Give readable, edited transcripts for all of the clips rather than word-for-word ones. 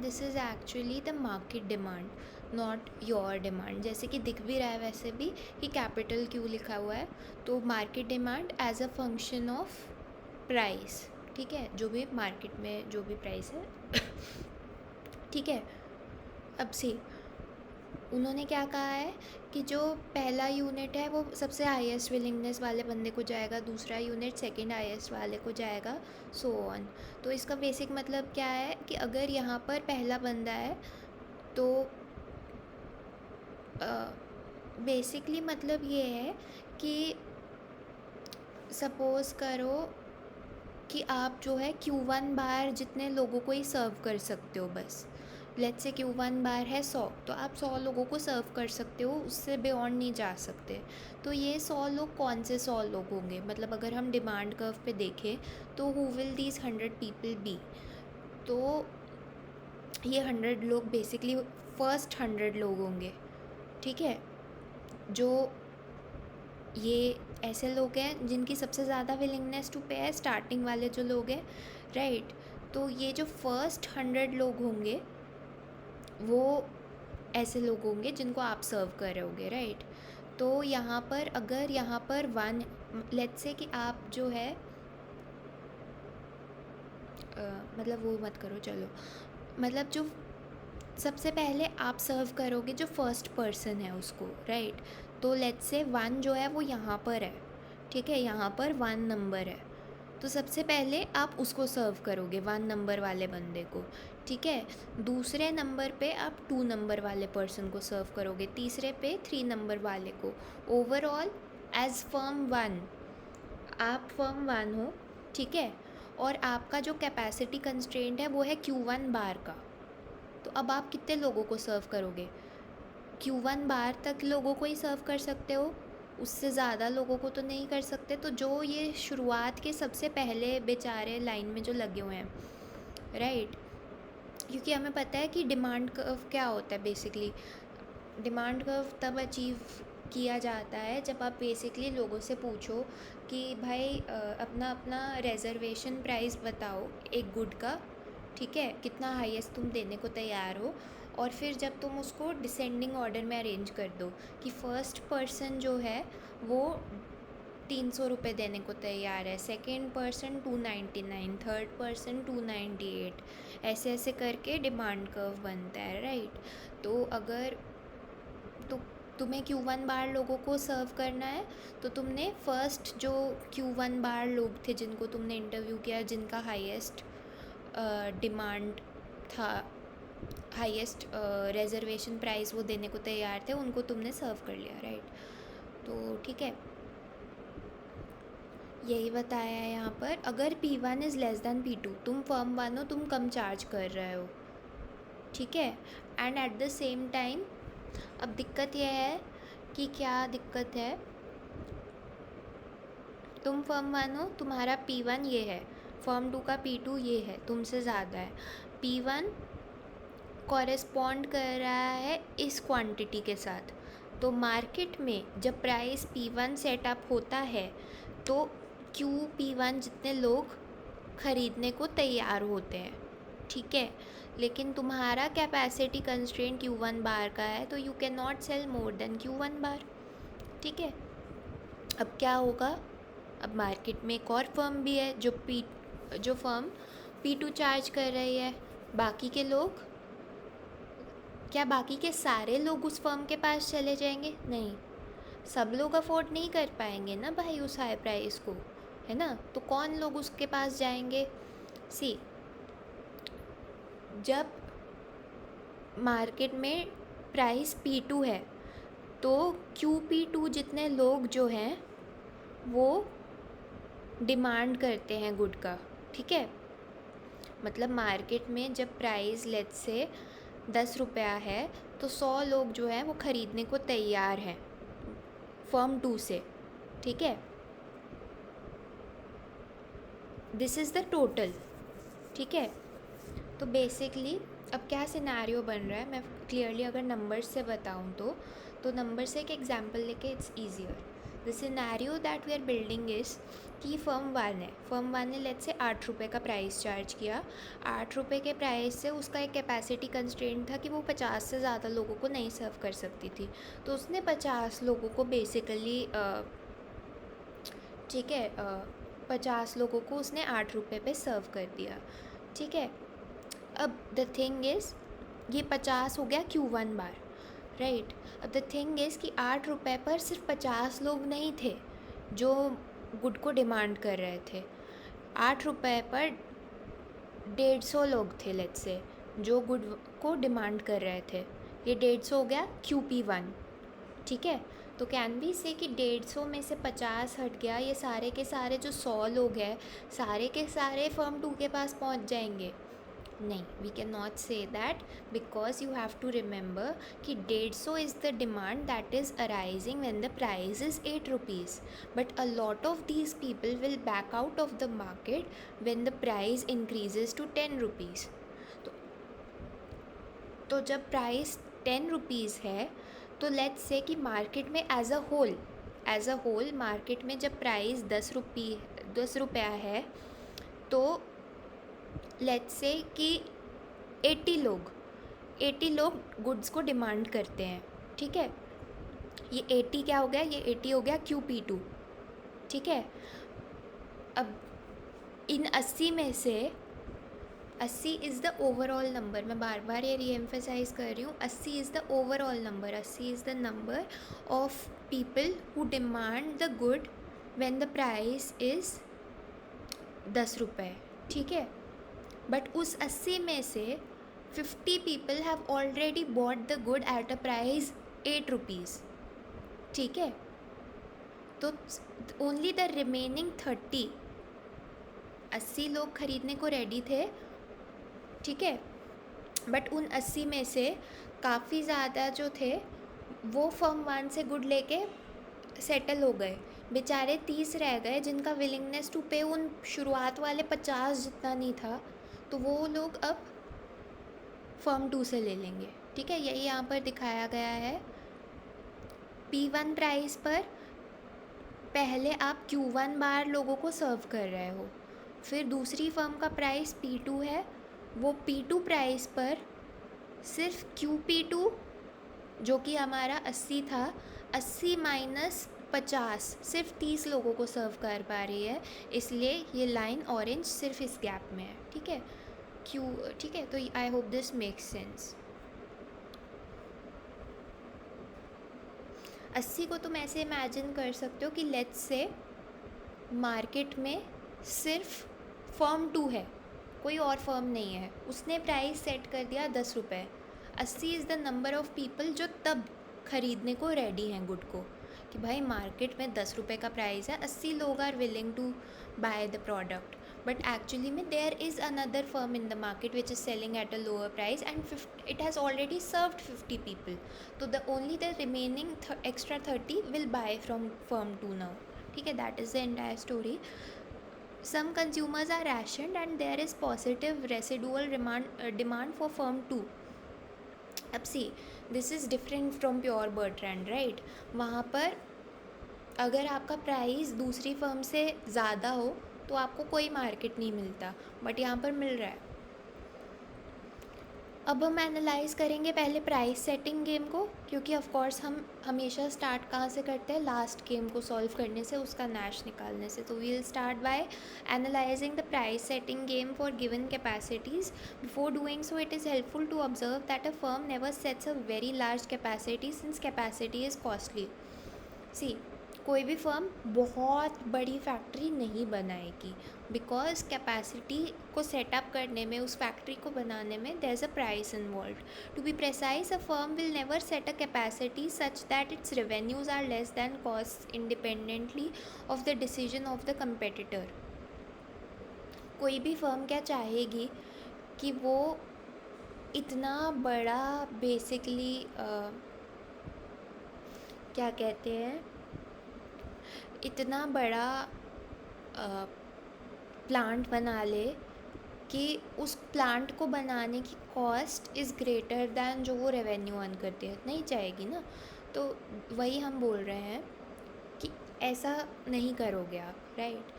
This is actually the market demand, not your demand. जैसे कि दिख भी रहा है वैसे भी कि कैपिटल क्यू लिखा हुआ है, तो market demand as a function of price. ठीक है, जो भी मार्केट में जो भी प्राइस है ठीक है। अब से उन्होंने क्या कहा है कि जो पहला यूनिट है वो सबसे हाईएस्ट विलिंगनेस वाले बंदे को जाएगा, दूसरा यूनिट सेकंड हाईएस्ट वाले को जाएगा, सो ऑन। तो इसका बेसिक मतलब क्या है कि अगर यहाँ पर पहला बंदा है तो बेसिकली मतलब ये है कि सपोज़ करो कि आप जो है Q1 बार जितने लोगों को ही सर्व कर सकते हो बस। लेट्स से Q1 बार है 100, तो आप 100 लोगों को सर्व कर सकते हो, उससे बियॉन्ड नहीं जा सकते। तो ये 100 लोग कौन से 100 लोग होंगे, मतलब अगर हम डिमांड कर्व पे देखें तो who will these 100 people be. तो ये 100 लोग बेसिकली फर्स्ट 100 लोग होंगे। ठीक है, जो ये ऐसे लोग हैं जिनकी सबसे ज़्यादा विलिंगनेस टू पे है, स्टार्टिंग वाले जो लोग हैं, राइट। तो ये जो फर्स्ट 100 लोग होंगे वो ऐसे लोग होंगे जिनको आप सर्व कर रहे होगे, राइट। तो यहाँ पर अगर यहाँ पर वन, लेट्स से कि आप जो है मतलब वो मत करो, चलो मतलब जो सबसे पहले आप सर्व करोगे जो फर्स्ट पर्सन है उसको, राइट। तो लेट्स से वन जो है वो यहाँ पर है, ठीक है, यहाँ पर 1 नंबर है, तो सबसे पहले आप उसको सर्व करोगे 1 नंबर वाले बंदे को, ठीक है। दूसरे नंबर पे आप 2 नंबर वाले पर्सन को सर्व करोगे, तीसरे पे 3 नंबर वाले को। ओवरऑल एज फर्म 1, आप फर्म 1 हो, ठीक है। और आपका जो कैपेसिटी कंस्ट्रेंट है वो है Q1 बार का। तो अब आप कितने लोगों को सर्व करोगे? Q1 बार तक लोगों को ही सर्व कर सकते हो, उससे ज़्यादा लोगों को तो नहीं कर सकते। तो जो ये शुरुआत के सबसे पहले बेचारे लाइन में जो लगे हुए हैं, राइट, क्योंकि हमें पता है कि डिमांड कर्व क्या होता है। बेसिकली डिमांड कर्व तब अचीव किया जाता है जब आप बेसिकली लोगों से पूछो कि भाई अपना अपना रिजर्वेशन प्राइस बताओ एक गुड का, ठीक है, कितना हाईएस्ट तुम देने को तैयार हो। और फिर जब तुम उसको डिसेंडिंग ऑर्डर में अरेंज कर दो कि फ़र्स्ट पर्सन जो है वो 300 रुपये देने को तैयार है, सेकेंड पर्सन 299, थर्ड पर्सन 298, ऐसे ऐसे करके डिमांड कर्व बनता है, राइट। तो अगर तो तुम्हें Q1 बार लोगों को सर्व करना है तो तुमने फ़र्स्ट जो Q1 बार लोग थे जिनको तुमने इंटरव्यू किया, जिनका हाईएस्ट डिमांड था, हाईएस्ट रिजर्वेशन प्राइस वो देने को तैयार थे, उनको तुमने सर्व कर लिया, राइट। तो ठीक है, यही बताया है यहाँ पर। अगर P1 is less than P2, तुम फर्म 1 हो, तुम कम चार्ज कर रहे हो, ठीक है। And at the same time अब दिक्कत यह है कि क्या दिक्कत है, तुम फर्म 1 हो, तुम्हारा P1 ये है, फर्म 2 का P2 ये है, तुमसे ज़्यादा है। P1 कॉरेस्पॉन्ड कर रहा है इस क्वांटिटी के साथ। तो मार्केट में जब प्राइस P1 सेटअप होता है तो P1 जितने लोग ख़रीदने को तैयार होते हैं, ठीक है। लेकिन तुम्हारा कैपेसिटी कंस्ट्रेंट Q1 बार का है, तो you can not sell more than Q1 bar, ठीक है। अब क्या होगा, अब मार्केट में एक और फर्म भी है जो फर्म P2 चार्ज कर रही है। बाकी के लोग, क्या बाकी के सारे लोग उस फर्म के पास चले जाएंगे? नहीं, सब लोग अफोर्ड नहीं कर पाएंगे ना भाई उस हाई प्राइस को, है ना। तो कौन लोग उसके पास जाएंगे? सी, जब मार्केट में प्राइस P2 है तो QP2 जितने लोग जो हैं वो डिमांड करते हैं गुड का, ठीक है। मतलब मार्केट में जब प्राइस लेट्स से 10 रुपया है तो 100 लोग जो हैं वो ख़रीदने को तैयार हैं फर्म 2 से, ठीक है। दिस इज़ द टोटल, ठीक है। तो बेसिकली अब क्या सिनेरियो बन रहा है, मैं क्लियरली अगर नंबर्स से बताऊँ तो नंबर से एक एग्जांपल लेके it's easier. The scenario that we are building is कि फर्म वन ने लेट्स से 8 रुपये का प्राइस चार्ज किया। 8 रुपये के प्राइस से उसका एक कैपेसिटी कंस्ट्रेंट था कि वो 50 से ज़्यादा लोगों को नहीं सर्व कर सकती थी, तो उसने 50 लोगों को बेसिकली ठीक है 50 लोगों को उसने 8 रुपये पे सर्व कर दिया। ठीक है, अब द थिंग इज़ ये 50 हो गया Q1 बार, राइट। अब द थिंग इज़ कि 8 रुपये पर सिर्फ 50 लोग नहीं थे जो गुड को डिमांड कर रहे थे। 8 रुपये पर 150 लोग थे लेट्स से जो गुड को डिमांड कर रहे थे। ये 150 हो गया QP1। ठीक है, तो कैन बी से कि 150 में से 50 हट गया, ये सारे के सारे जो 100 लोग हैं सारे के सारे फर्म 2 के पास पहुंच जाएंगे। नहीं, we can not say that, because you have to remember कि 150 is the demand that is arising when the price is 8 rupees, but a lot of these people will back out of the market when the price increases to 10 rupees. तो जब price 10 rupees है तो let's say कि market में as a whole market में जब price 10 रुपया है तो लेट्स से कि 80 लोग गुड्स को डिमांड करते हैं। ठीक है, ये 80 क्या हो गया, ये 80 हो गया QP2। ठीक है, अब इन 80 में से 80 इज़ द ओवरऑल नंबर, मैं बार बार ये रीएम्फेसाइज कर रही हूँ, 80 is the overall number, 80 is the number of people who demand the good when the price is 10 रुपये। ठीक है, बट उस 80 में से 50 people have already bought the good at a price 8 rupees. ठीक है, तो ओनली द रिमेनिंग 30, 80 लोग खरीदने को रेडी थे। ठीक है, बट उन 80 में से काफ़ी ज़्यादा जो थे वो फर्म 1 से गुड लेके सेटल हो गए, बेचारे 30 रह गए जिनका विलिंगनेस टू पे उन शुरुआत वाले 50 जितना नहीं था, तो वो लोग अब फर्म 2 से ले लेंगे। ठीक है, यही यहाँ पर दिखाया गया है। P1 प्राइस पर पहले आप Q1 बार लोगों को सर्व कर रहे हो, फिर दूसरी फर्म का प्राइस P2 है, वो P2 प्राइस पर सिर्फ QP2 जो कि हमारा 80 था, 80 माइनस 50 सिर्फ 30 लोगों को सर्व कर पा रही है, इसलिए ये लाइन ऑरेंज सिर्फ इस गैप में है। ठीक है, ठीक है, तो I hope this makes sense. 80 को तुम ऐसे इमेजिन कर सकते हो कि लेट्स से मार्केट में सिर्फ फर्म 2 है, कोई और फर्म नहीं है, उसने प्राइस सेट कर दिया 10 रुपये। 80 is the number of people जो तब ख़रीदने को रेडी हैं गुड को, कि भाई मार्केट में 10 रुपये का प्राइस है, 80 लोग are willing to buy the product, but actually में there is another firm in the market which is selling at a lower price and it has already served 50 people, तो the only the remaining extra 30 will buy from firm 2 now. ठीक है, that is the entire story. Some consumers are rationed and there is positive residual demand for firm 2. अब see, this is different from pure Bertrand, right? वहाँ पर अगर आपका price दूसरी firm से ज़्यादा हो तो आपको कोई मार्केट नहीं मिलता, बट यहाँ पर मिल रहा है। अब हम एनालाइज़ करेंगे पहले प्राइस सेटिंग गेम को, क्योंकि ऑफ कोर्स हम हमेशा स्टार्ट कहाँ से करते हैं, लास्ट गेम को सॉल्व करने से, उसका नैश निकालने से। तो we will start by analysing the price setting game for given capacities. Before doing so it is helpful to observe that a firm never sets a very large capacity since capacity is costly. See, कोई भी firm बहुत बड़ी factory नहीं बनाएगी, because capacity को setup करने में, उस फैक्ट्री को बनाने में there is a price involve. To be precise, a firm will never set a capacity such that its revenues are less than cost independently of the decision of the competitor. कोई भी firm क्या चाहेगी कि वो इतना बड़ा basically क्या कहते हैं, इतना बड़ा प्लांट बना ले कि उस प्लांट को बनाने की कॉस्ट इज़ ग्रेटर दैन जो वो रेवेन्यू अर्न करती है, नहीं चाहेगी ना। तो वही हम बोल रहे हैं कि ऐसा नहीं करोगे आप, राइट।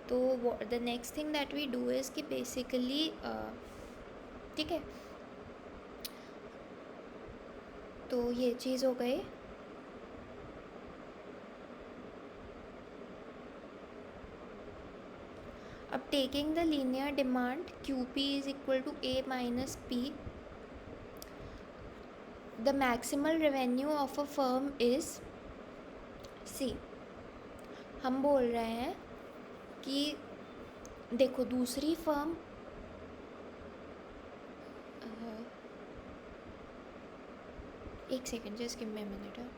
तो the next thing that we do is कि बेसिकली ठीक है, तो ये चीज़ हो गई। अब taking the linear demand QP is equal to A minus P, the maximal revenue of a firm is C। हम बोल रहे हैं कि देखो दूसरी फर्म, एक second, just give me a minute.